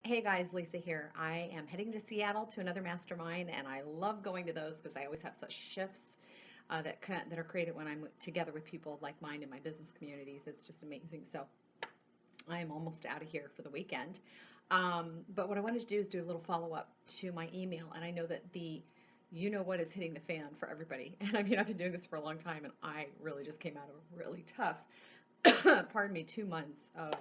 Hey guys, Lisa here. I am heading to Seattle to another mastermind, and I love going to those because I always have such shifts that are created when I'm together with people like mine in my business communities. It's just amazing. So I am almost out of here for the weekend. But what I wanted to do is do a little follow up to my email, and I know that the you know what is hitting the fan for everybody. And I mean, I've been doing this for a long time, and I really just came out of a really tough, pardon me, 2 months of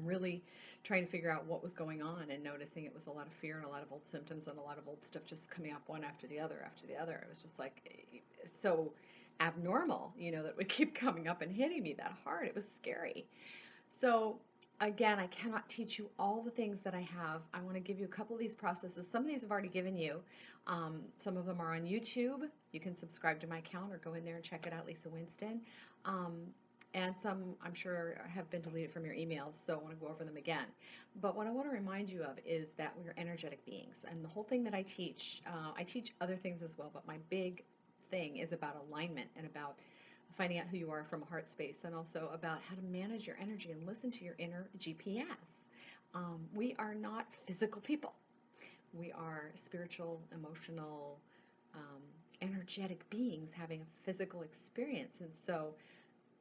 really trying to figure out what was going on and noticing it was a lot of fear and a lot of old symptoms and a lot of old stuff just coming up one after the other after the other. It was just like so abnormal, that would keep coming up and hitting me that hard. It was scary. So again, I cannot teach you all the things that I have. I want to give you a couple of these processes. Some of these I've already given you. Some of them are on YouTube. You can subscribe to my account or go in there and check it out, Lisa Winston. And some, I'm sure, have been deleted from your emails, so I want to go over them again. But what I want to remind you of is that we're energetic beings. And the whole thing that I teach other things as well, but my big thing is about alignment and about finding out who you are from a heart space, and also about how to manage your energy and listen to your inner GPS. We are not physical people. We are spiritual, emotional, energetic beings having a physical experience. And so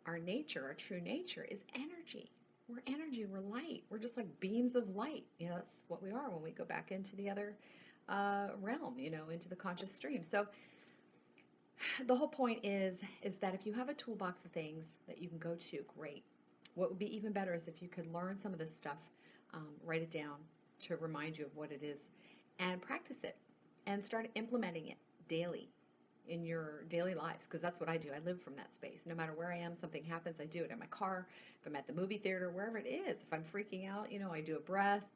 our nature, our true nature, is energy. We're energy, we're light. We're just like beams of light. That's what we are when we go back into the other realm, into the conscious stream. So the whole point is that if you have a toolbox of things that you can go to, great. What would be even better is if you could learn some of this stuff, write it down to remind you of what it is, and practice it, and start implementing it daily in your daily lives, because that's what I do. I live from that space. No matter where I am, something happens, I do it in my car, if I'm at the movie theater, wherever it is. If I'm freaking out, I do a breath,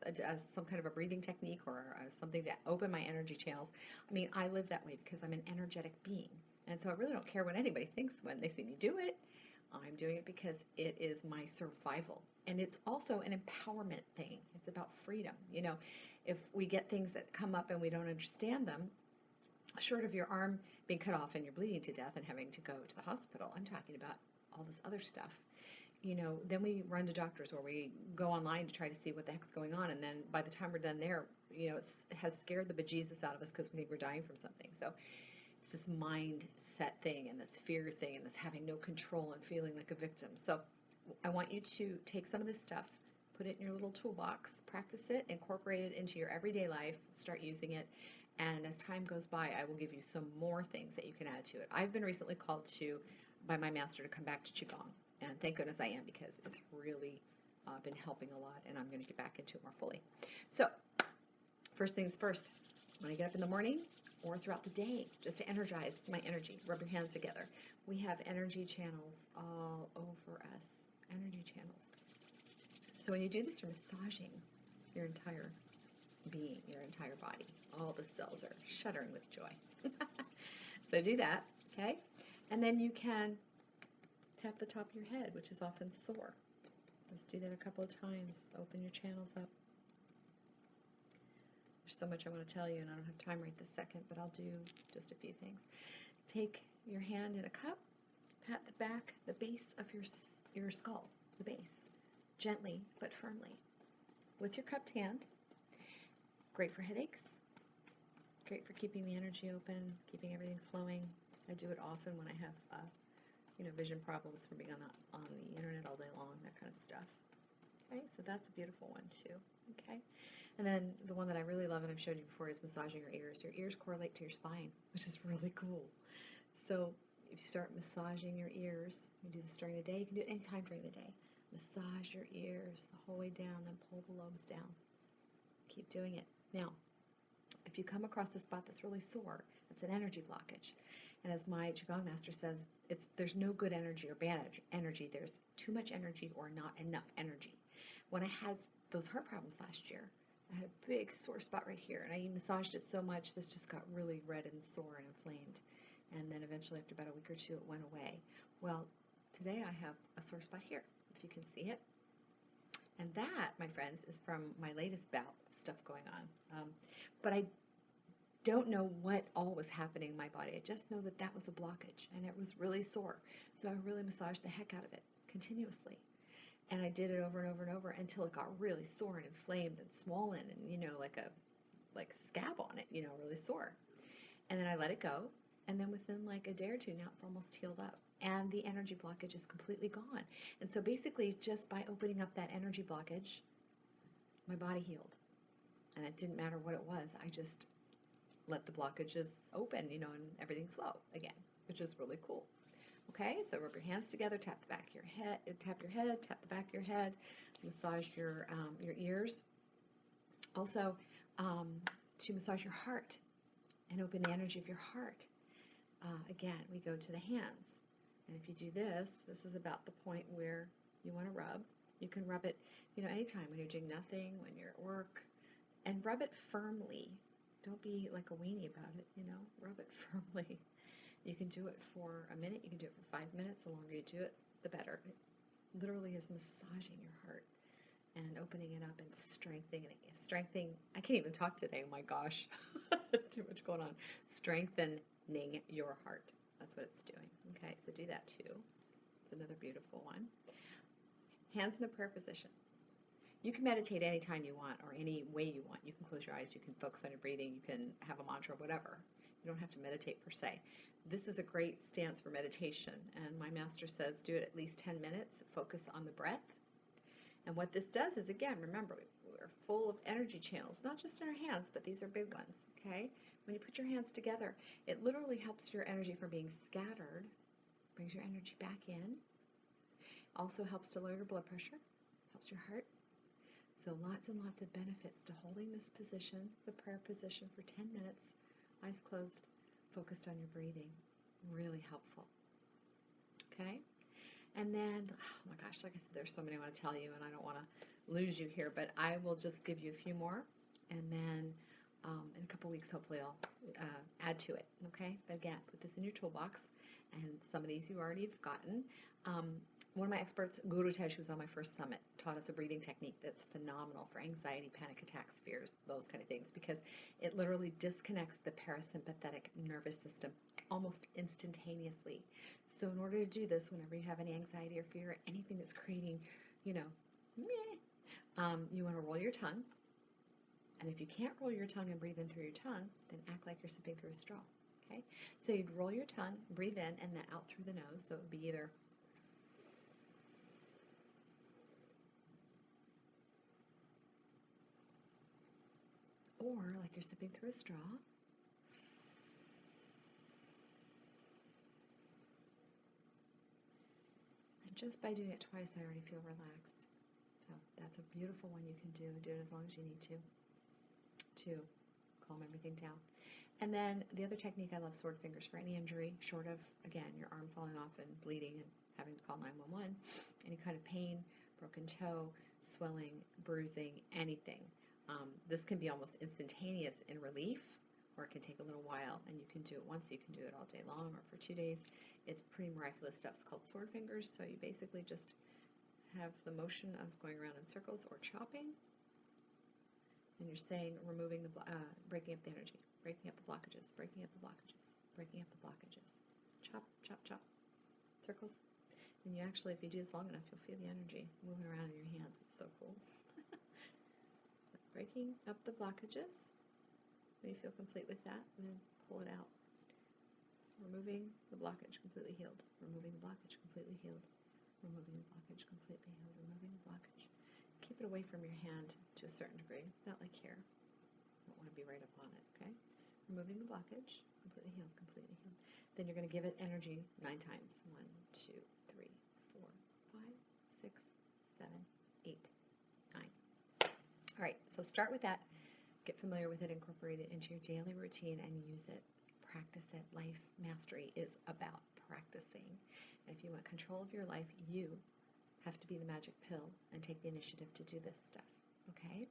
some kind of a breathing technique, or something to open my energy channels. I mean, I live that way because I'm an energetic being. And so I really don't care what anybody thinks when they see me do it. I'm doing it because it is my survival. And it's also an empowerment thing. It's about freedom. If we get things that come up and we don't understand them, short of your arm being cut off and you're bleeding to death and having to go to the hospital, I'm talking about all this other stuff. Then we run to doctors, or we go online to try to see what the heck's going on. And then by the time we're done there, it has scared the bejesus out of us because we think we're dying from something. So it's this mindset thing and this fear thing and this having no control and feeling like a victim. So I want you to take some of this stuff, put it in your little toolbox, practice it, incorporate it into your everyday life, start using it. And as time goes by, I will give you some more things that you can add to it. I've been recently called by my master to come back to Qigong. And thank goodness I am, because it's really been helping a lot, and I'm going to get back into it more fully. So first things first, when I get up in the morning or throughout the day, just to energize my energy, rub your hands together. We have energy channels all over us, energy channels. So when you do this, you're massaging your entire being, your entire body. All the cells are shuddering with joy. So do that, okay? And then you can tap the top of your head, which is often sore. Just do that a couple of times. Open your channels up. There's so much I want to tell you, and I don't have time right this second, but I'll do just a few things. Take your hand in a cup, pat the back, the base of your skull, the base, gently but firmly, with your cupped hand. Great for headaches. Great for keeping the energy open, keeping everything flowing. I do it often when I have, vision problems from being on the internet all day long, that kind of stuff. Okay, so that's a beautiful one too. Okay, and then the one that I really love, and I've showed you before, is massaging your ears. Your ears correlate to your spine, which is really cool. So if you start massaging your ears, you do this during the day. You can do it anytime during the day. Massage your ears the whole way down, then pull the lobes down. Keep doing it. Now, if you come across a spot that's really sore, it's an energy blockage. And as my Qigong master says, there's no good energy or bad energy. There's too much energy or not enough energy. When I had those heart problems last year, I had a big sore spot right here, and I massaged it so much, this just got really red and sore and inflamed. And then eventually, after about a week or two, it went away. Well, today I have a sore spot here, if you can see it. And that, my friends, is from my latest bout of stuff going on. But I don't know what all was happening in my body. I just know that that was a blockage, and it was really sore. So I really massaged the heck out of it continuously. And I did it over and over and over until it got really sore and inflamed and swollen and, like scab on it, really sore. And then I let it go. And then within like a day or two, now it's almost healed up. And the energy blockage is completely gone. And so basically, just by opening up that energy blockage, my body healed. And it didn't matter what it was. I just let the blockages open, and everything flow again, which is really cool. Okay, so rub your hands together, tap the back of your head, tap the back of your head, massage your ears. Also, to massage your heart and open the energy of your heart. Again, we go to the hands. And if you do this is about the point where you want to rub. You can rub it, anytime when you're doing nothing, when you're at work, and rub it firmly. Don't be like a weenie about it, rub it firmly. You can do it for a minute, you can do it for 5 minutes. The longer you do it, the better. It literally is massaging your heart and opening it up and strengthening it. I can't even talk today, oh my gosh. Too much going on. Strengthening your heart. That's what it's doing. Okay, so do that too. It's another beautiful one. Hands in the prayer position. You can meditate anytime you want or any way you want. You can close your eyes, you can focus on your breathing, you can have a mantra, whatever. You don't have to meditate per se. This is a great stance for meditation, and my master says do it at least 10 minutes, focus on the breath. And what this does is, again, remember, we're full of energy channels, not just in our hands, but these are big ones, okay? When you put your hands together, it literally helps your energy from being scattered, brings your energy back in, also helps to lower your blood pressure, helps your heart. So lots and lots of benefits to holding this position, the prayer position, for 10 minutes, eyes closed, focused on your breathing. Really helpful. Okay? And then, oh my gosh, like I said, there's so many I want to tell you, and I don't want to lose you here, but I will just give you a few more, and then in a couple weeks, hopefully I'll add to it, okay? But again, put this in your toolbox, and some of these you already have gotten. One of my experts, Guru Tej, who was on my first summit, taught us a breathing technique that's phenomenal for anxiety, panic attacks, fears, those kind of things, because it literally disconnects the parasympathetic nervous system almost instantaneously. So in order to do this, whenever you have any anxiety or fear, anything that's creating, you want to roll your tongue. And if you can't roll your tongue and breathe in through your tongue, then act like you're sipping through a straw. Okay? So you'd roll your tongue, breathe in, and then out through the nose. So it would be either or like you're sipping through a straw. And just by doing it twice, I already feel relaxed. So that's a beautiful one you can do. Do it as long as you need to calm everything down. And then the other technique, I love sword fingers for any injury, short of, again, your arm falling off and bleeding and having to call 911, any kind of pain, broken toe, swelling, bruising, anything. This can be almost instantaneous in relief, or it can take a little while, and you can do it once, you can do it all day long or for 2 days. It's pretty miraculous stuff. It's called sword fingers, so you basically just have the motion of going around in circles or chopping, and you're saying, removing the, breaking up the energy, breaking up the blockages, breaking up the blockages, breaking up the blockages. Chop, chop, chop. Circles. And you actually, if you do this long enough, you'll feel the energy moving around in your hands. It's so cool. Breaking up the blockages. When you feel complete with that, and then pull it out. Removing the blockage, completely healed. Removing the blockage, completely healed. Removing the blockage, completely healed. Removing the blockage. Keep it away from your hand to a certain degree, not like here. You don't want to be right up on it, okay? Removing the blockage, completely healed, completely healed. Then you're going to give it energy 9 times. 1, 2, 3, 4, 5, 6, 7, 8, 9. All right, so start with that. Get familiar with it, incorporate it into your daily routine, and use it. Practice it. Life mastery is about practicing. And if you want control of your life, you have to be the magic pill and take the initiative to do this stuff, okay?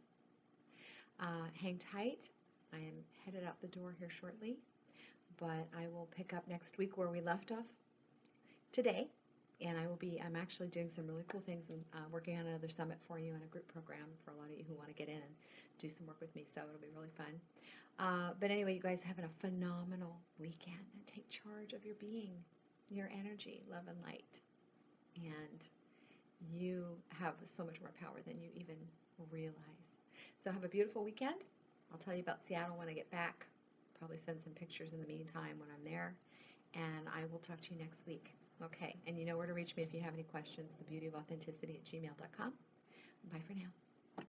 Hang tight. I am headed out the door here shortly, but I will pick up next week where we left off today. And I'm actually doing some really cool things and working on another summit for you and a group program for a lot of you who want to get in and do some work with me, so it'll be really fun. But anyway, you guys having a phenomenal weekend, and take charge of your being, your energy, love and light. And you have so much more power than you even realize. So have a beautiful weekend. I'll tell you about Seattle when I get back. Probably send some pictures in the meantime when I'm there. And I will talk to you next week. Okay, and you know where to reach me if you have any questions, thebeautyofauthenticity@gmail.com. Bye for now.